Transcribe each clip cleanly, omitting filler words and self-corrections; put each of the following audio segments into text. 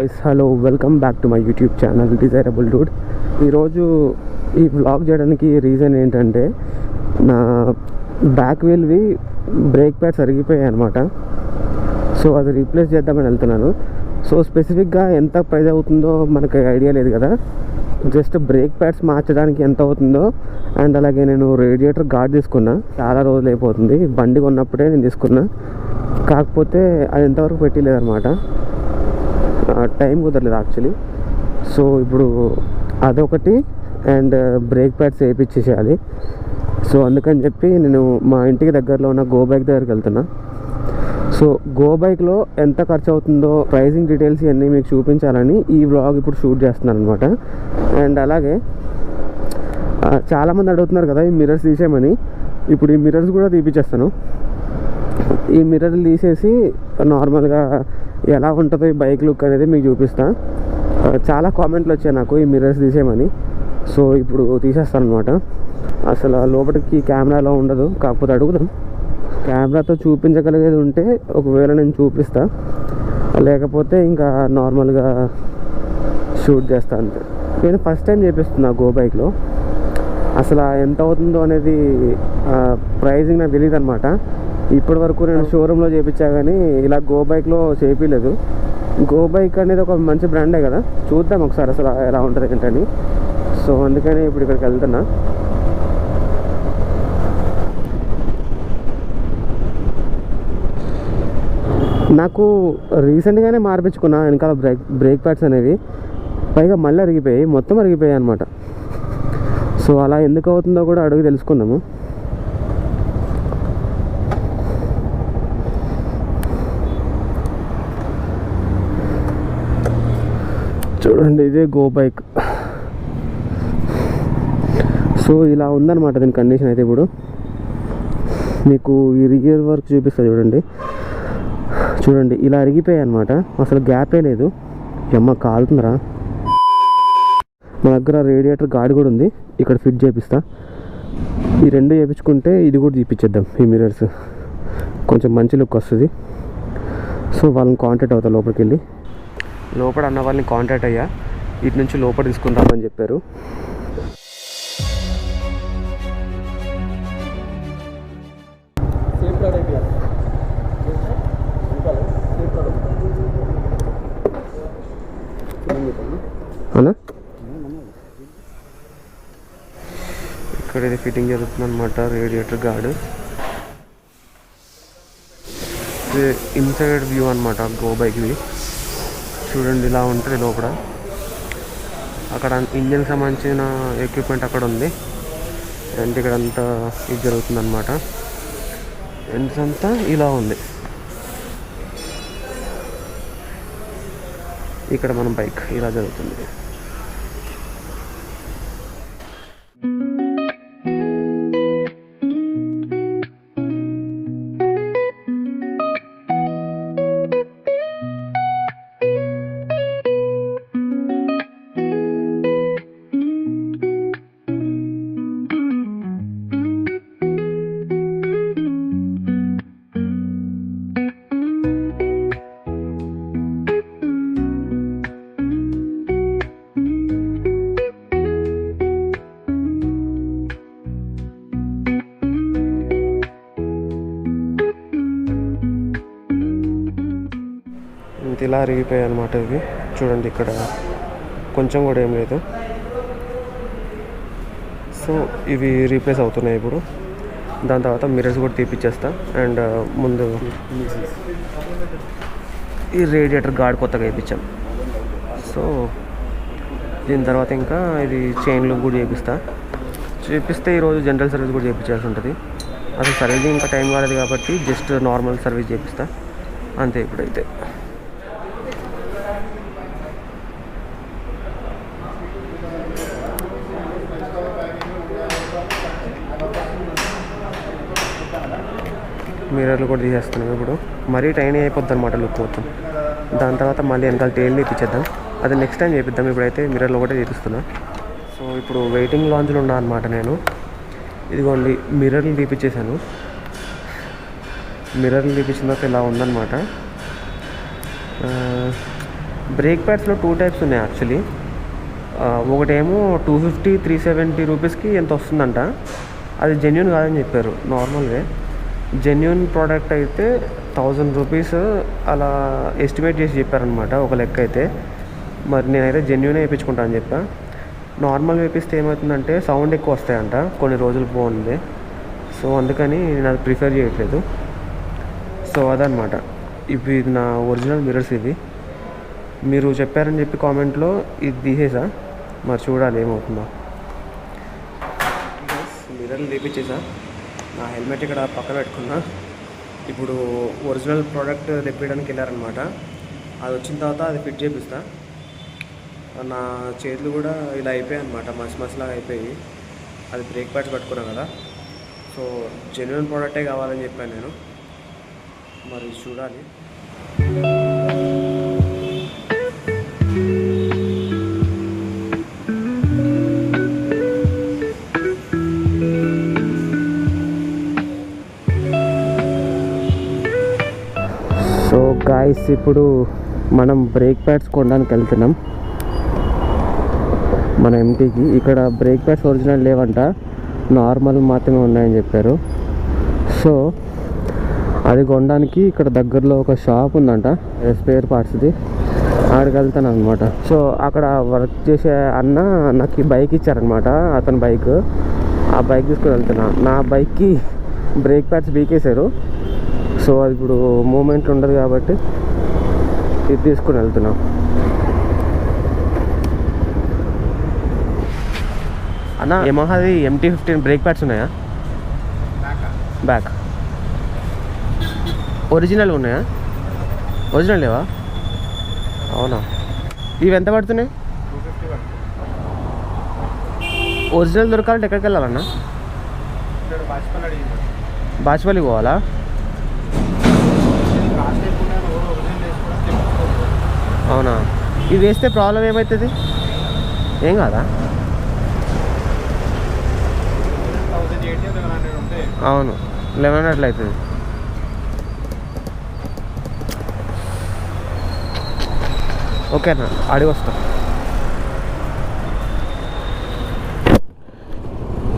Guys, hello, welcome back to my YouTube channel desirable Dude. ఈరోజు ఈ vlog చేయడానికి reason ఏంటంటే, నా బ్యాక్ వీల్వి బ్రేక్ ప్యాడ్స్ అరిగిపోయాయి అనమాట. సో అది రీప్లేస్ చేద్దామని వెళ్తున్నాను. సో స్పెసిఫిక్గా ఎంత ప్రైస్ అవుతుందో మనకు ఐడియా లేదు కదా. జస్ట్ బ్రేక్ ప్యాడ్స్ మార్చడానికి ఎంత అవుతుందో, అండ్ అలాగే నేను రేడియేటర్ గార్డ్ తీసుకున్నా. చాలా రోజులు అయిపోతుంది, బండి కొన్నప్పుడే నేను తీసుకున్నా. కాకపోతే అది ఎంతవరకు పెట్టలేదన్నమాట, టైం కుదరలేదు యాక్చువల్లీ. సో ఇప్పుడు అదొకటి అండ్ బ్రేక్ ప్యాడ్స్ వేయించేసేయాలి. సో అందుకని చెప్పి నేను మా ఇంటికి దగ్గరలో ఉన్న గో బైక్ దగ్గరికి వెళ్తున్నా. సో గో బైక్లో ఎంత ఖర్చు అవుతుందో, ప్రైజింగ్ డీటెయిల్స్ ఇవన్నీ మీకు చూపించాలని ఈ వ్లాగ్ ఇప్పుడు షూట్ చేస్తున్నాను అనమాట. అండ్ అలాగే చాలామంది అడుగుతున్నారు కదా ఈ మిర్రర్స్ తీసేయమని. ఇప్పుడు ఈ మిర్రర్స్ కూడా తీపిచ్చేస్తాను. ఈ మిర్రర్లు తీసేసి నార్మల్గా ఎలా ఉంటుందో ఈ బైక్ లుక్ అనేది మీకు చూపిస్తాను. చాలా కామెంట్లు వచ్చాయి నాకు ఈ మిర్రర్స్ తీసేయమని. సో ఇప్పుడు తీసేస్తాను అనమాట. అసలు లోపలికి కెమెరాలో ఉండదు, కాకపోతే అడుగుదాం. కెమెరాతో చూపించగలిగేది ఉంటే ఒకవేళ నేను చూపిస్తా, లేకపోతే ఇంకా నార్మల్గా షూట్ చేస్తా అంతే. నేను ఫస్ట్ టైం చేపిస్తున్నా గో బైక్లో. అసలు ఎంత అవుతుందో అనేది ప్రైజింగ్ నాకు తెలియదు అనమాట. ఇప్పటి వరకు నేను షోరూంలో చేయించా, కానీ ఇలా గో బైక్లో చేయించలేదు. గో బైక్ అనేది ఒక మంచి బ్రాండే కదా, చూద్దాం ఒకసారి అసలు ఎలా ఉంటుంది ఏంటని. సో అందుకని ఇప్పుడు ఇక్కడికి వెళ్తున్నా. నాకు రీసెంట్గానే మార్పించుకున్నా వెనకాల బ్రేక్ ప్యాడ్స్ అనేవి, పైగా మళ్ళీ అరిగిపోయాయి, మొత్తం అరిగిపోయాయి అనమాట. సో అలా ఎందుకు అవుతుందో కూడా అడిగి తెలుసుకుందాము. చూడండి, ఇదే గో బైక్. సో ఇలా ఉందన్నమాట దీని కండిషన్ అయితే. ఇప్పుడు మీకు ఈ రియర్ వర్క్ చూపిస్తుంది చూడండి. చూడండి ఇలా అరిగిపోయాయి అనమాట, అసలు గ్యాపే లేదు. ఎమ్మ కాలుతుందిరా. మా దగ్గర రేడియేటర్ గార్డ్ కూడా ఉంది, ఇక్కడ ఫిట్ చేపిస్తా. ఈ రెండు చేయించుకుంటే ఇది కూడా తీపిచ్చేద్దాం. ఈ మిర్రర్స్ కొంచెం మంచి లుక్ వస్తుంది. సో వాళ్ళని కాంటాక్ట్ అవుతా, లోపలికి వెళ్ళి లోపల అన్న వాళ్ళని కాంటాక్ట్ అయ్యా. ఇటు నుంచి లోపల తీసుకుంటామని చెప్పారు. అన్నా ఇక్కడ ఇది ఫిట్టింగ్ జరుగుతుంది అనమాట, రేడియేటర్ గార్డ్. ఇది ఇన్సైడ్ వ్యూ అనమాట గో బైక్ది. చూడండి ఇలా ఉంటుంది లోపల. అక్కడ ఇంజన్కి సంబంధించిన ఎక్విప్మెంట్ అక్కడ ఉంది, అండ్ ఇక్కడ అంతా ఇది జరుగుతుంది అనమాట. ఎంట్స్ అంతా ఇలా ఉంది. ఇక్కడ మన బైక్ ఇలా జరుగుతుంది. ఇలా అరిగిపోయాయి అనమాట ఇవి. చూడండి ఇక్కడ కొంచెం కూడా ఏం లేదు. సో ఇవి రీప్లేస్ అవుతున్నాయి ఇప్పుడు. దాని తర్వాత మిర్రర్స్ కూడా తీపిచ్చేస్తా. అండ్ ముందు ఈ రేడియేటర్ గార్డ్ కొత్తగా వేయించాం. సో దీని తర్వాత ఇంకా ఇది చైన్ లుక్ కూడా చేపిస్తే ఈరోజు జనరల్ సర్వీస్ కూడా చేయించాల్సి ఉంటుంది. అసలు సర్వీసింగ్ ఇంకా టైం కాలేదు కాబట్టి జస్ట్ నార్మల్ సర్వీస్ చేపిస్తా అంతే ఇప్పుడైతే. మిర్రర్లు కూడా తీసేస్తున్నాం ఇప్పుడు. మరీ టైనీ అయిపోద్ది అనమాట లుక్ మొత్తం. దాని తర్వాత మళ్ళీ వెనకాల టైల్ తీపిచ్చేద్దాం, అది నెక్స్ట్ టైం చేపిద్దాం. ఇప్పుడైతే మిర్రర్లు ఒకటే తీపిస్తున్నా. సో ఇప్పుడు వెయిటింగ్ లాంజ్లో ఉన్నా అనమాట నేను. ఇదిగోండి మిర్రర్లు తీపిచ్చేసాను. మిర్రర్లు తీపించిన తర్వాత ఇలా ఉందన్నమాట. బ్రేక్ ప్యాడ్స్లో 2 టైప్స్ ఉన్నాయి యాక్చువల్లీ. ఒకటేమో 250 370 రూపీస్కి ఎంత వస్తుందంట. అది జెన్యూన్ కాదని చెప్పారు. నార్మల్గా జెన్యూన్ ప్రోడక్ట్ అయితే 1000 రూపీస్ అలా ఎస్టిమేట్ చేసి చెప్పారనమాట ఒక లెక్క అయితే. మరి నేనైతే జెన్యూనే వేయించుకుంటా అని చెప్పా. నార్మల్ వేపిస్తే ఏమవుతుందంటే సౌండ్ ఎక్కువ వస్తాయంట, కొన్ని రోజులు బాగుంది. సో అందుకని నేను అది ప్రిఫర్ చేయట్లేదు. సో అదనమాట. ఇవి నా ఒరిజినల్ మిర్రర్స్. ఇవి మీరు చెప్పారని చెప్పి కామెంట్లో ఇది తీసేసా, మరి చూడాలి ఏమవుతుందో. మిర్రర్లు తీపిచ్చేసా, నా హెల్మెట్ ఇక్కడ పక్కన పెట్టుకున్నా. ఇప్పుడు ఒరిజినల్ ప్రోడక్ట్ తెప్పించడానికి వెళ్ళారనమాట. అది వచ్చిన తర్వాత అది ఫిట్ చేపిస్తా. నా చేతులు కూడా ఇలా అయిపోయాయి అనమాట, మసిలాగా అయిపోయి. అది బ్రేక్ ప్యాడ్స్ పట్టుకున్నాను కదా. సో జెన్యూన్ ప్రోడక్టే కావాలని చెప్పాను నేను. మరి చూడాలి. సో గాయ్స్, ఇప్పుడు మనం బ్రేక్ ప్యాడ్స్ కొనడానికి వెళ్తున్నాం మన ఎంటీకి. ఇక్కడ బ్రేక్ ప్యాడ్స్ ఒరిజినల్ లేవంట, నార్మల్ మాత్రమే ఉన్నాయని చెప్పారు. సో అది కొనడానికి ఇక్కడ దగ్గరలో ఒక షాప్ ఉందంట, స్పేర్ పార్ట్స్ది. ఆడికి వెళ్తాను అనమాట. సో అక్కడ వర్క్ చేసే అన్న నాకు ఈ బైక్ ఇచ్చారనమాట, అతని బైక్. ఆ బైక్ తీసుకుని వెళ్తున్నా. నా బైక్కి బ్రేక్ ప్యాడ్స్ బీకేశారు. సో అది ఇప్పుడు మూమెంట్ ఉండదు కాబట్టి ఇది తీసుకుని వెళ్తున్నాం. అన్న యమహాది MT-15 బ్రేక్ ప్యాడ్స్ ఉన్నాయా? బ్యాక్ ఒరిజినల్ ఉన్నాయా? ఒరిజినల్ లేవా? అవునా? ఇవి ఎంత పడుతున్నాయి? ఒరిజినల్ దొరకాలంటే ఎక్కడికి వెళ్ళాలన్నా? బాచ్పల్లి పోవాలా? అవునా? ఇవి వేస్తే ప్రాబ్లం ఏమవుతుంది? ఏం కాదా? అవును, 1100 అట్లా అవుతుంది. ఓకేనా, అడిగి వస్తా.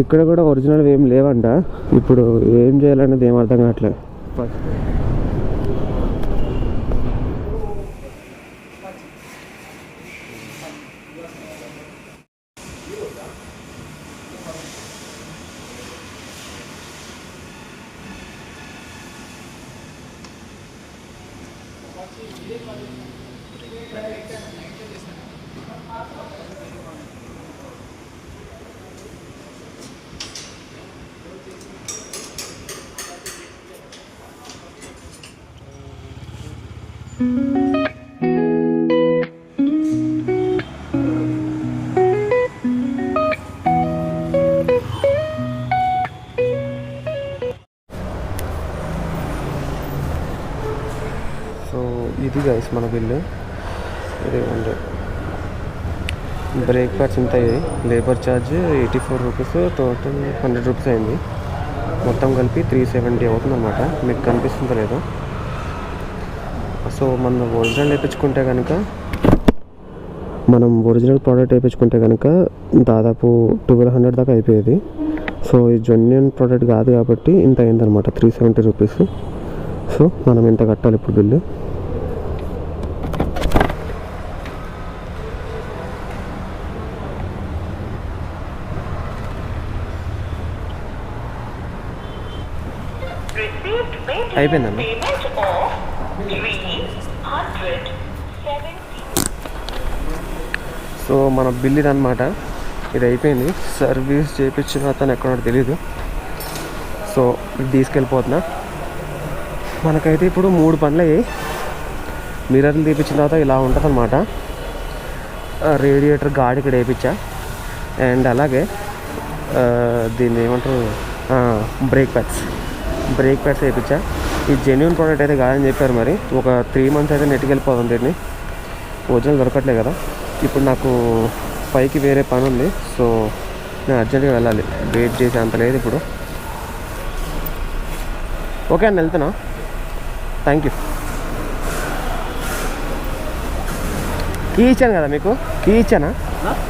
ఇక్కడ కూడా ఒరిజినల్ ఏం లేవంట. ఇప్పుడు ఏం చేయాలనేది ఏం అర్థం కావట్లేదు. సో ఇది గైస్ మన బిల్లు. ఇది ఉంది. బ్రేక్ ప్యాడ్స్ ఇంత అయ్యాయి. Labour charge 84 rupees, total 100 rupees అయింది. మొత్తం కలిపి 370 అవుతుంది అన్నమాట. మీకు కనిపిస్తుందో లేదో. సో మనం ఒరిజినల్ వేయించుకుంటే కనుక, మనం ఒరిజినల్ ప్రోడక్ట్ వేయించుకుంటే కనుక దాదాపు 1200 దాకా అయిపోయేది. సో ఈ జెన్యూన్ ప్రోడక్ట్ కాదు కాబట్టి ఇంత అయిందనమాట, 370 రూపీస్. సో మనం ఎంత కట్టాలి ఇప్పుడు బిల్లు? అయిపోయిందన్న. సో మన బిల్ ఇది అనమాట. ఇది అయిపోయింది. సర్వీస్ చేయించిన అతను ఎక్కడో తెలీదు. సో ఇది తీసుకెళ్ళిపోతున్నా. మనకైతే ఇప్పుడు 3 పనులు అయ్యాయి. మిర్రర్లు తీపించిన తర్వాత ఇలా ఉంటుంది అనమాట. రేడియేటర్ గాడి ఇక్కడ వేయించా. అండ్ అలాగే దీన్ని ఏమంటారు, బ్రేక్ ప్యాడ్స్ వేయించా. ఈ జెన్యూన్ ప్రోడక్ట్ అయితే కాదని చెప్పారు. మరి ఒక 3 months అయితే నెట్కి వెళ్ళిపోదాం. దీన్ని ఒరిజినల్ దొరకట్లే కదా. ఇప్పుడు నాకు పైకి వేరే పని ఉంది. సో నేను అర్జెంట్గా వెళ్ళాలి. వెయిట్ చేసే అంత లేదు ఇప్పుడు. ఓకే అన్న, వెళ్తున్నా. Thank you. కీ ఇచ్చాను కదా మీకు, కీ ఇచ్చానా?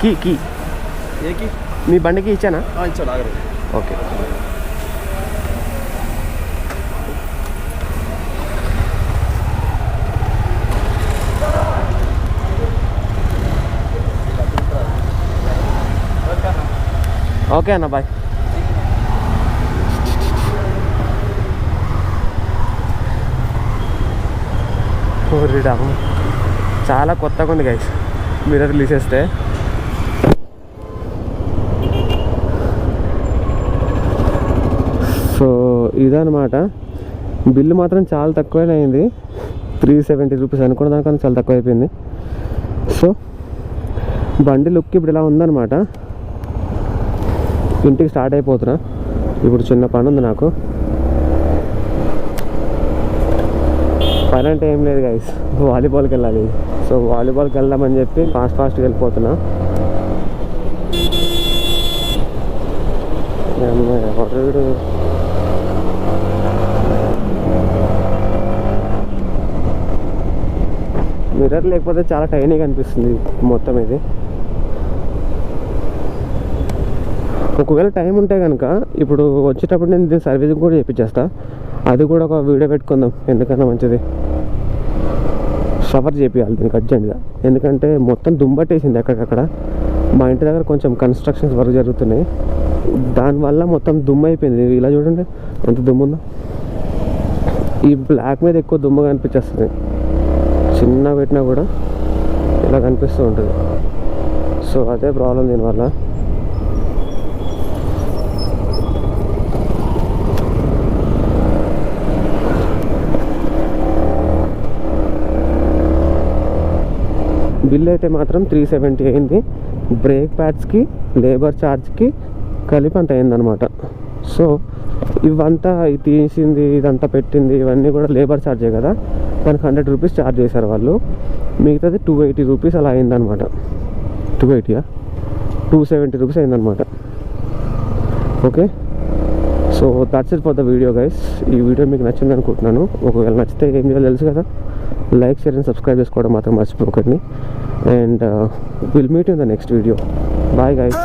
కీ మీ బండికి ఇచ్చానా? ఇచ్చాను. ఓకే. ఓకే అన్న, బాయ్. చాలా కొత్తగా ఉంది గైస్ మిర్రర్ తీసేస్తే. సో ఇదన్నమాట. బిల్లు మాత్రం చాలా తక్కువనే అయింది, 370 రూపీస్ అనుకున్న దానికన్నా చాలా తక్కువ అయిపోయింది. సో బండి లుక్ ఇప్పుడు ఇలా ఉందన్నమాట. ఇంటికి స్టార్ట్ అయిపోతున్నా. ఇప్పుడు చిన్న పని ఉంది నాకు. పని అంటే ఏం లేదు గైస్, వాలీబాల్కి వెళ్ళాలి. సో వాలీబాల్కి వెళ్దామని చెప్పి ఫాస్ట్గా వెళ్ళిపోతున్నా. ఎవరు మిర్రర్ లేకపోతే చాలా టైనీగా అనిపిస్తుంది మొత్తం ఇది. ఒకవేళ టైం ఉంటే కనుక ఇప్పుడు వచ్చేటప్పుడు నేను దీన్ని సర్వీసింగ్ కూడా చేయించేస్తా. అది కూడా ఒక వీడియో పెట్టుకుందాం, ఎందుకన్నా మంచిది. షవర్ చేపియాలి దీనికి అర్జెంట్గా, ఎందుకంటే మొత్తం దుమ్మట్టేసింది ఎక్కడికక్కడ. మా ఇంటి దగ్గర కొంచెం కన్స్ట్రక్షన్స్ వర్క్ జరుగుతున్నాయి, దానివల్ల మొత్తం దుమ్ము అయిపోయింది. ఇలా చూడండి ఎంత దుమ్ము ఉందో. ఈ బ్లాక్ మీద ఎక్కువ దుమ్ముగా అనిపించేస్తుంది, చిన్న పెట్టినా కూడా ఇలా కనిపిస్తూ ఉంటుంది. సో అదే ప్రాబ్లం దీనివల్ల. బిల్ అయితే మాత్రం 370 అయింది. బ్రేక్ ప్యాడ్స్కి లేబర్ ఛార్జ్కి కలిపి అంత అయిందనమాట. సో ఇవంతా తీసింది, ఇదంతా పెట్టింది, ఇవన్నీ కూడా లేబర్ ఛార్జే కదా. దానికి 100 రూపీస్ ఛార్జ్ చేశారు వాళ్ళు. మిగతాది 280 రూపీస్ అలా అయిందనమాట. 270 రూపీస్ అయిందనమాట. Okay, so that's it for the video guys. ఈ వీడియో మీకు నచ్చింది అనుకుంటున్నాను. ఒకవేళ నచ్చితే ఏం చేయాలో తెలుసు కదా, లైక్, షేర్ అండ్ సబ్స్క్రైబ్ చేసుకోవడం మాత్రం మర్చిపోకండి. And will meet in the next video. Bye guys.